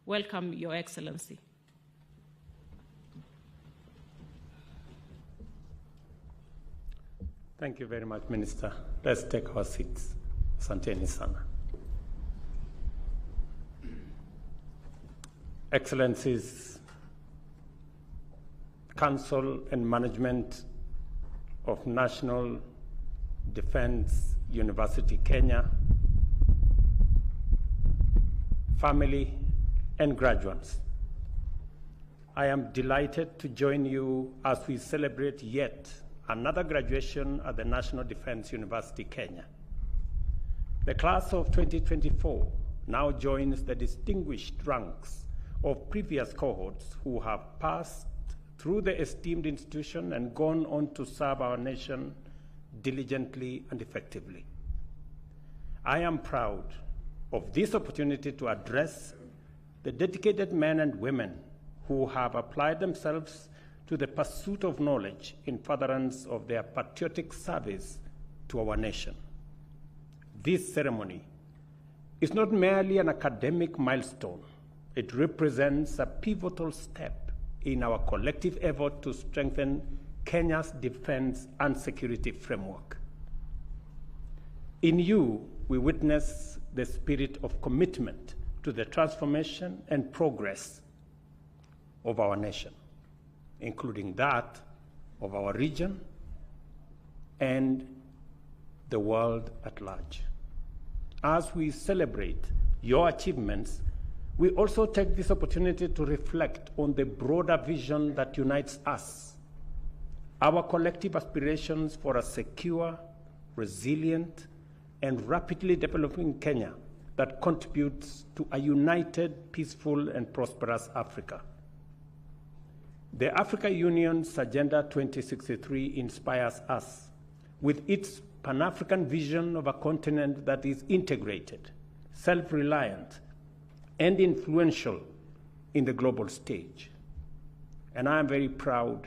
Welcome, Your Excellency. Thank you very much, Minister. Let's take our seats. Asanteni sana. Excellencies, Council and Management of National Defense University, Kenya, family and graduates, I am delighted to join you as we celebrate yet another graduation at the National Defense University, Kenya. The class of 2024 now joins the distinguished ranks of previous cohorts who have passed through the esteemed institution and gone on to serve our nation diligently and effectively. I am proud of this opportunity to address the dedicated men and women who have applied themselves to the pursuit of knowledge in furtherance of their patriotic service to our nation. This ceremony is not merely an academic milestone. It represents a pivotal step in our collective effort to strengthen Kenya's defense and security framework. In you, we witness the spirit of commitment to the transformation and progress of our nation, including that of our region and the world at large. As we celebrate your achievements, we also take this opportunity to reflect on the broader vision that unites us, our collective aspirations for a secure, resilient, and rapidly developing Kenya that contributes to a united, peaceful, and prosperous Africa. The Africa Union's Agenda 2063 inspires us with its Pan-African vision of a continent that is integrated, self-reliant, and influential in the global stage. And I am very proud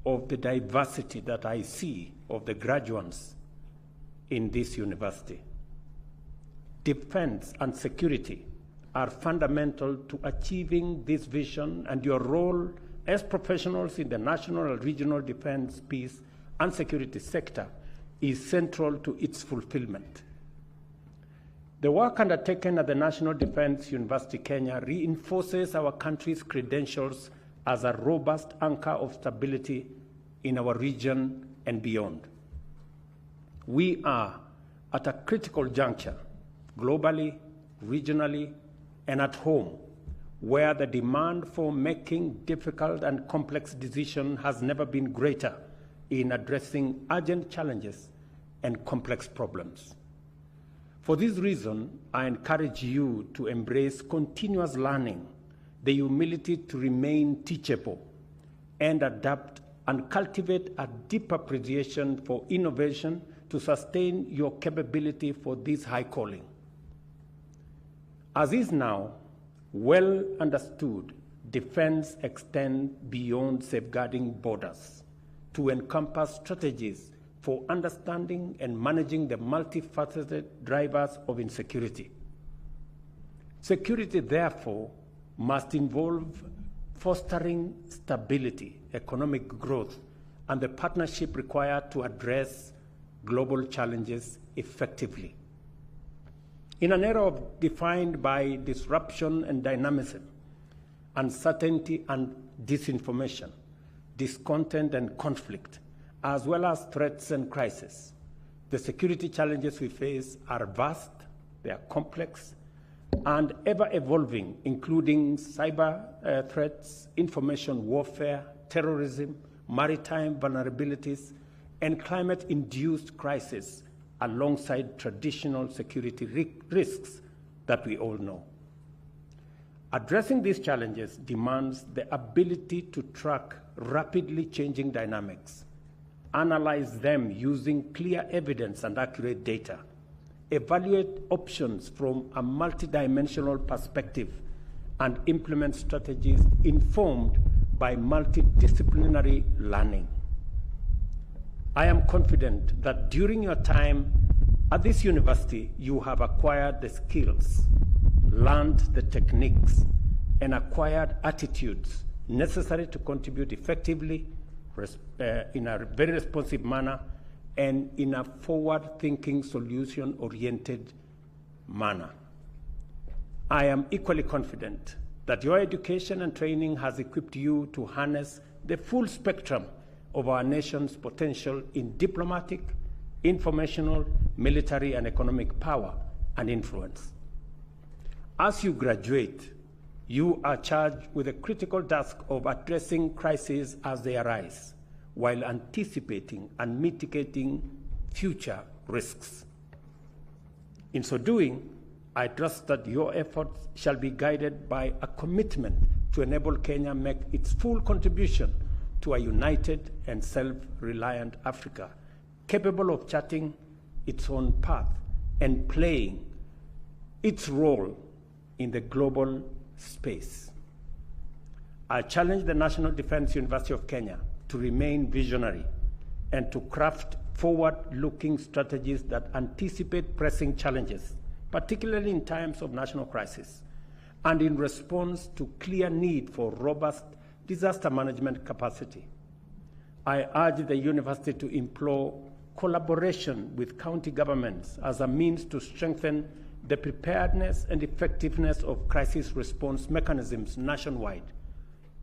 of the diversity that I see of the graduates in this university. Defense and security are fundamental to achieving this vision, and your role as professionals in the national and regional defense, peace, and security sector is central to its fulfillment. The work undertaken at the National Defense University, Kenya reinforces our country's credentials as a robust anchor of stability in our region and beyond. We are at a critical juncture, globally, regionally, and at home, where the demand for making difficult and complex decisions has never been greater in addressing urgent challenges and complex problems. For this reason, I encourage you to embrace continuous learning, the humility to remain teachable, and adapt and cultivate a deep appreciation for innovation to sustain your capability for this high calling. As is now well understood, defense extends beyond safeguarding borders to encompass strategies for understanding and managing the multifaceted drivers of insecurity. Security, therefore, must involve fostering stability, economic growth, and the partnership required to address global challenges effectively. In an era defined by disruption and dynamism, uncertainty and disinformation, discontent and conflict, as well as threats and crises, the security challenges we face are vast, they are complex, and ever-evolving, including cyber threats, information warfare, terrorism, maritime vulnerabilities, and climate-induced crises, alongside traditional security risks that we all know. Addressing these challenges demands the ability to track rapidly changing dynamics, analyze them using clear evidence and accurate data, evaluate options from a multidimensional perspective, and implement strategies informed by multidisciplinary learning. I am confident that during your time at this university, you have acquired the skills learned the techniques, and acquired attitudes necessary to contribute effectively in a very responsive manner and in a forward-thinking, solution-oriented manner. I am equally confident that your education and training has equipped you to harness the full spectrum of our nation's potential in diplomatic, informational, military, and economic power and influence. As you graduate, you are charged with a critical task of addressing crises as they arise, while anticipating and mitigating future risks. In so doing, I trust that your efforts shall be guided by a commitment to enable Kenya make its full contribution to a united and self-reliant Africa, capable of charting its own path and playing its role in the global space. I challenge the National Defense University of Kenya to remain visionary and to craft forward-looking strategies that anticipate pressing challenges, particularly in times of national crisis, and in response to clear need for robust disaster management capacity. I urge the university to implore collaboration with county governments as a means to strengthen the preparedness and effectiveness of crisis response mechanisms nationwide,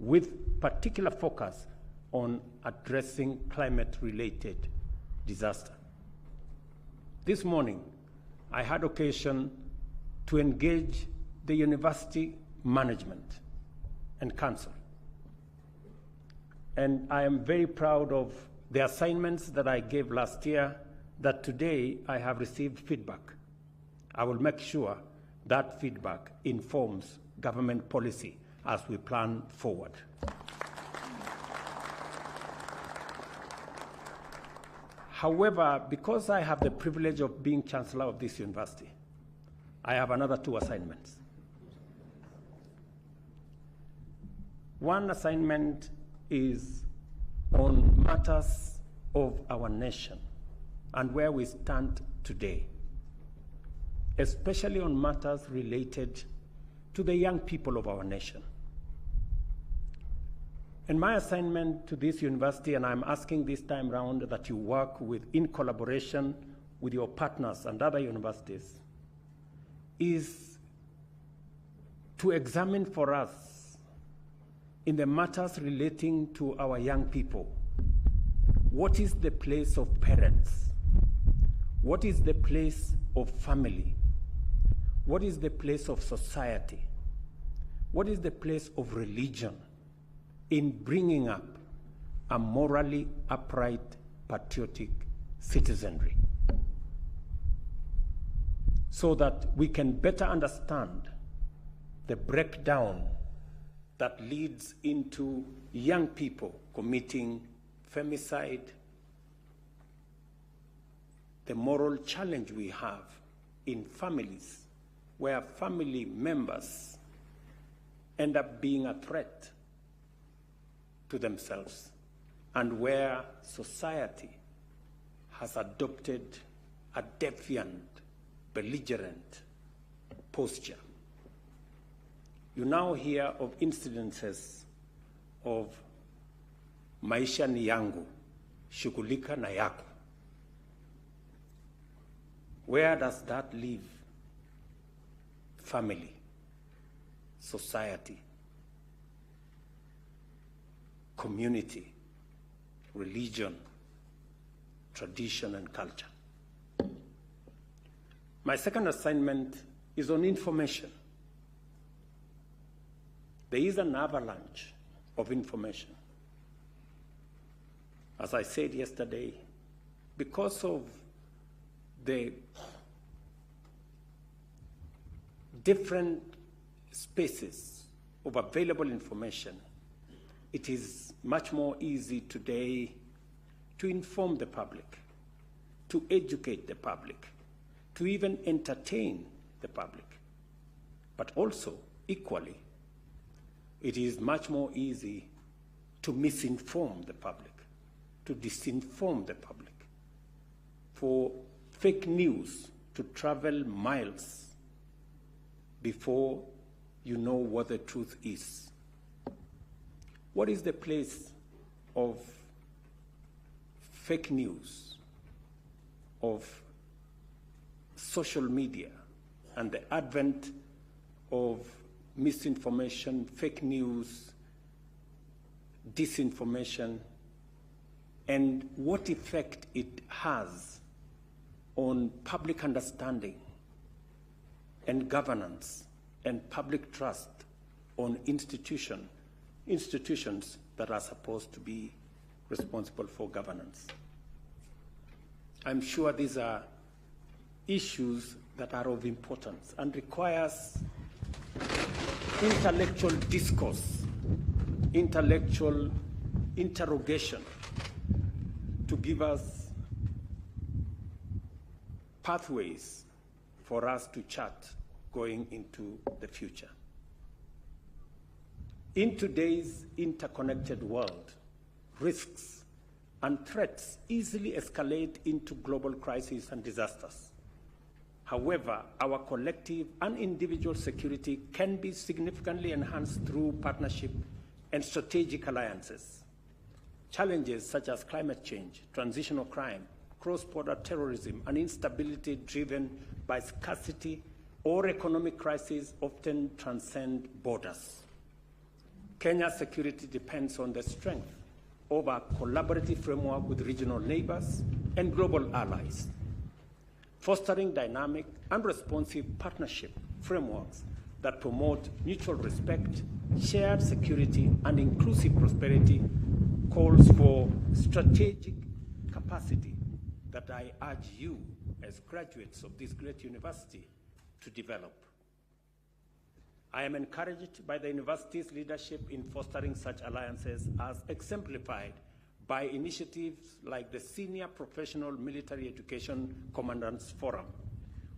with particular focus on addressing climate-related disaster. This morning, I had occasion to engage the university management and council. And I am very proud of the assignments that I gave last year, that today I have received feedback. I will make sure that feedback informs government policy as we plan forward. However, because I have the privilege of being Chancellor of this university, I have another 2 assignments. One assignment is on matters of our nation and where we stand today, especially on matters related to the young people of our nation. And my assignment to this university, and I'm asking this time round that you work in collaboration with your partners and other universities, is to examine for us in the matters relating to our young people, what is the place of parents? What is the place of family? What is the place of society? What is the place of religion in bringing up a morally upright, patriotic citizenry, so that we can better understand the breakdown that leads into young people committing femicide, the moral challenge we have in families where family members end up being a threat to themselves, and where society has adopted a defiant, belligerent posture. You now hear of incidences of maisha ni yangu, shughulika na yako. Where does that leave family, society, community, religion, tradition, and culture? My second assignment is on information. There is an avalanche of information. As I said yesterday, because of the different spaces of available information, it is much more easy today to inform the public, to educate the public, to even entertain the public. But also, equally, it is much more easy to misinform the public, to disinform the public, for fake news to travel miles before you know what the truth is. What is the place of fake news, of social media, and the advent of misinformation, fake news, disinformation, and what effect it has on public understanding and governance and public trust on institutions that are supposed to be responsible for governance. I'm sure these are issues that are of importance and requires intellectual discourse, intellectual interrogation to give us pathways for us to chart going into the future. In today's interconnected world, risks and threats easily escalate into global crises and disasters. However, our collective and individual security can be significantly enhanced through partnership and strategic alliances. Challenges such as climate change, transitional crime, cross-border terrorism, and instability driven by scarcity or economic crises often transcend borders. Kenya's security depends on the strength of our collaborative framework with regional neighbors and global allies. Fostering dynamic and responsive partnership frameworks that promote mutual respect, shared security, and inclusive prosperity calls for strategic capacity that I urge you, as graduates of this great university, to develop. I am encouraged by the university's leadership in fostering such alliances, as exemplified by initiatives like the Senior Professional Military Education Commandants Forum,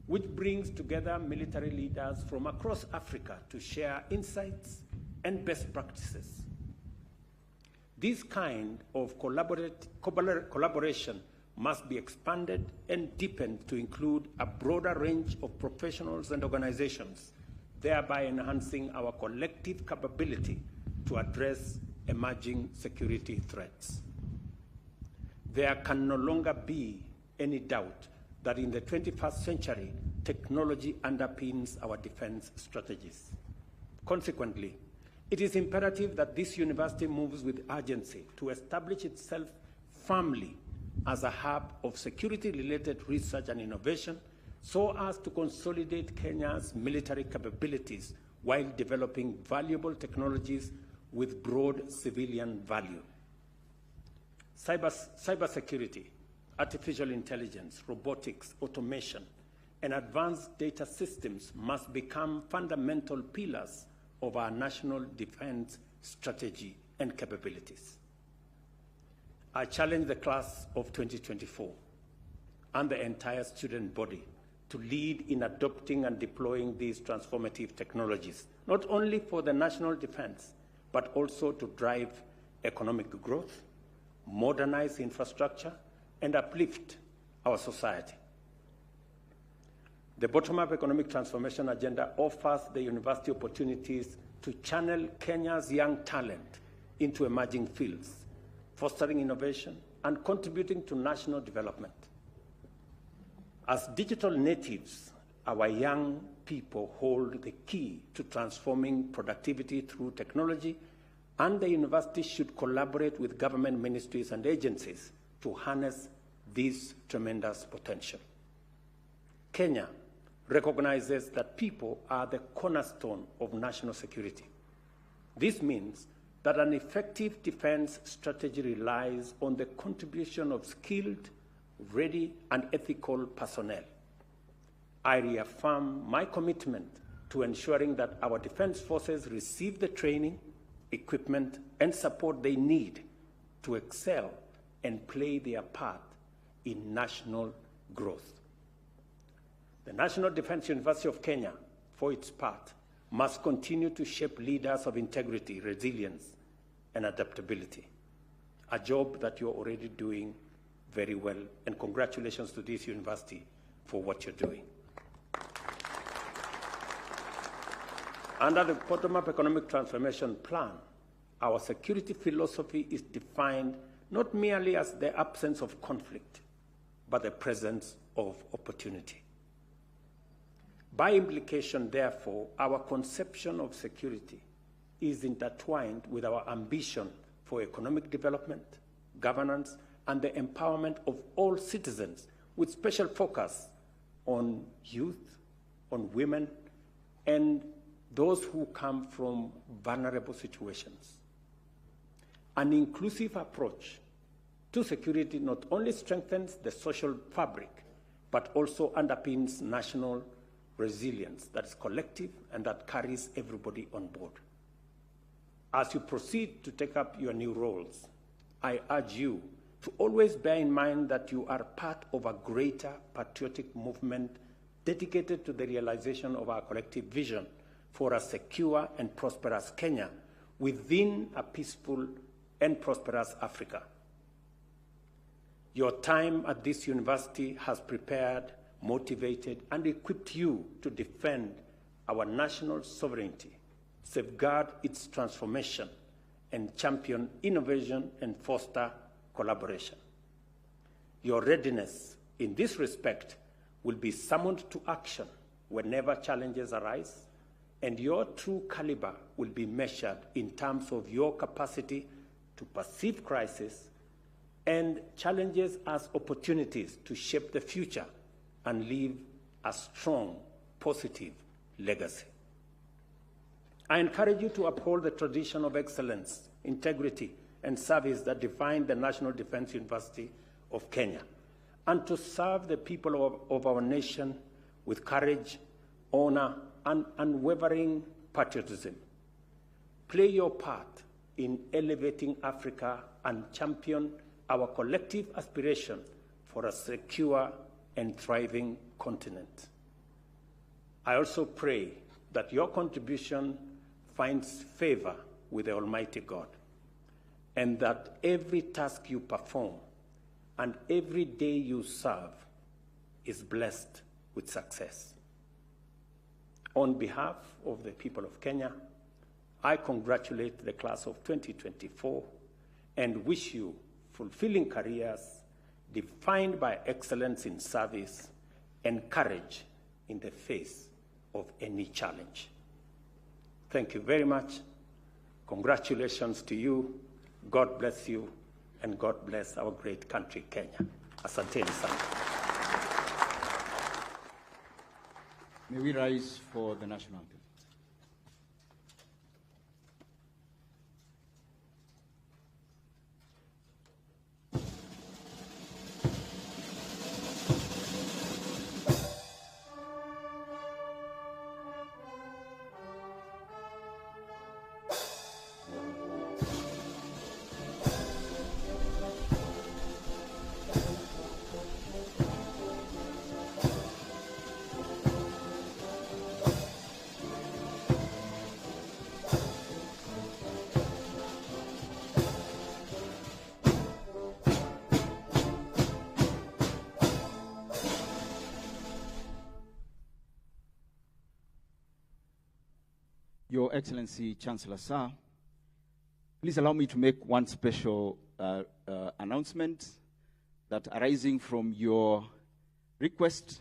which brings together military leaders from across Africa to share insights and best practices. This kind of collaboration must be expanded and deepened to include a broader range of professionals and organizations, thereby enhancing our collective capability to address emerging security threats. There can no longer be any doubt that in the 21st century, technology underpins our defense strategies. Consequently, it is imperative that this university moves with urgency to establish itself firmly as a hub of security-related research and innovation, so as to consolidate Kenya's military capabilities while developing valuable technologies with broad civilian value. Cybersecurity, artificial intelligence, robotics, automation, and advanced data systems must become fundamental pillars of our national defense strategy and capabilities. I challenge the class of 2024 and the entire student body to lead in adopting and deploying these transformative technologies, not only for the national defense, but also to drive economic growth, modernize infrastructure, and uplift our society. The bottom-up economic transformation agenda offers the university opportunities to channel Kenya's young talent into emerging fields, fostering innovation and contributing to national development. As digital natives, our young people hold the key to transforming productivity through technology, and the university should collaborate with government ministries and agencies to harness this tremendous potential. Kenya recognizes that people are the cornerstone of national security. This means that an effective defense strategy relies on the contribution of skilled, ready, and ethical personnel. I reaffirm my commitment to ensuring that our defense forces receive the training, equipment, and support they need to excel and play their part in national growth. The National Defense University of Kenya, for its part, must continue to shape leaders of integrity, resilience, and adaptability, a job that you're already doing very well, and congratulations to this university for what you're doing. Under the bottom-up economic transformation plan, our security philosophy is defined not merely as the absence of conflict, but the presence of opportunity. By implication, therefore, our conception of security is intertwined with our ambition for economic development, governance, and the empowerment of all citizens, with special focus on youth, on women, and those who come from vulnerable situations. An inclusive approach to security not only strengthens the social fabric, but also underpins national resilience that is collective and that carries everybody on board. As you proceed to take up your new roles, I urge you to always bear in mind that you are part of a greater patriotic movement dedicated to the realization of our collective vision for a secure and prosperous Kenya within a peaceful and prosperous Africa. Your time at this university has prepared, motivated, and equipped you to defend our national sovereignty, safeguard its transformation, and champion innovation and foster collaboration. Your readiness in this respect will be summoned to action whenever challenges arise, and your true caliber will be measured in terms of your capacity to perceive crisis and challenges as opportunities to shape the future and leave a strong, positive legacy. I encourage you to uphold the tradition of excellence, integrity, and service that define the National Defense University of Kenya, and to serve the people of our nation with courage, honor, and unwavering patriotism. Play your part in elevating Africa and champion our collective aspiration for a secure and thriving continent. I also pray that your contribution finds favor with the Almighty God, and that every task you perform and every day you serve is blessed with success. On behalf of the people of Kenya, I congratulate the class of 2024 and wish you fulfilling careers defined by excellence in service and courage in the face of any challenge. Thank you very much. Congratulations to you. God bless you, and God bless our great country, Kenya. Asanteni sana. May we rise for the national anthem. Your Excellency, Chancellor Sir, please allow me to make one special announcement that arising from your request